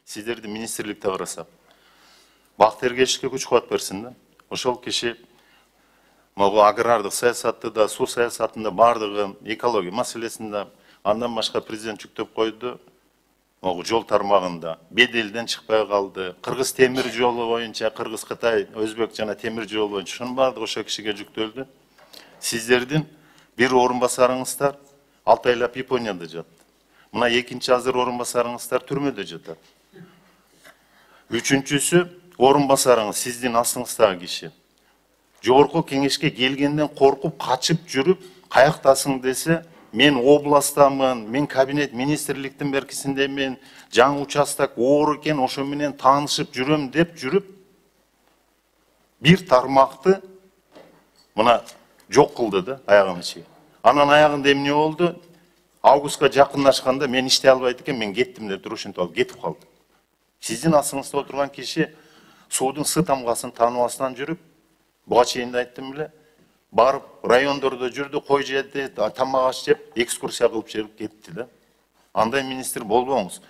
сіздерді министрлікте қарасам, Бактыергечке күч кубат берсин да. Ошол киши могу агрардык саясатты да, суу саясатында бардыгы, экология маселесинде андан башка президент жүктөп койду. Могу жол тармагында беделден чыкпай калды. Кыргыз темир жолу боюнча, Кыргыз Кытай, Өзбек жана темир жолу боюнча ушунун бардыгы ошол кишиге жүктөлдү. Сиздердин бир орун басарыңыздар 6 айлап Японияда жатты. Мына экинчи азыр орун басарыңыздар түрмөдө жатат. Үчүнчүсү орун басарыңыз сиздин астыңыздагы киши. Жогорку кеңешке келгенден коркуп, качып жүрүп, каяктасың десе, мен областамын, мен кабинет министрликтин беркисиндемин, жаңы участок оор экен, ошо менен таанышып жүрөм деп жүрүп, бир тармакты мына жок кылды да аягына чейин. Анан аягында эмне болду? Августка жакынлашканда мен иштей албайт экен, мен кеттим деп туруп ушинтип алып кетип калды. Сиздин астыңызда отурган киши суудун сы тамгасын тааныбастан жүрүп, буга чейин да айттым эле, барып райондордо жүрдү, кой жеди, тамак аш жеп, экскурсия кылып жүрүп кетти да. Андай министр болбоңуз.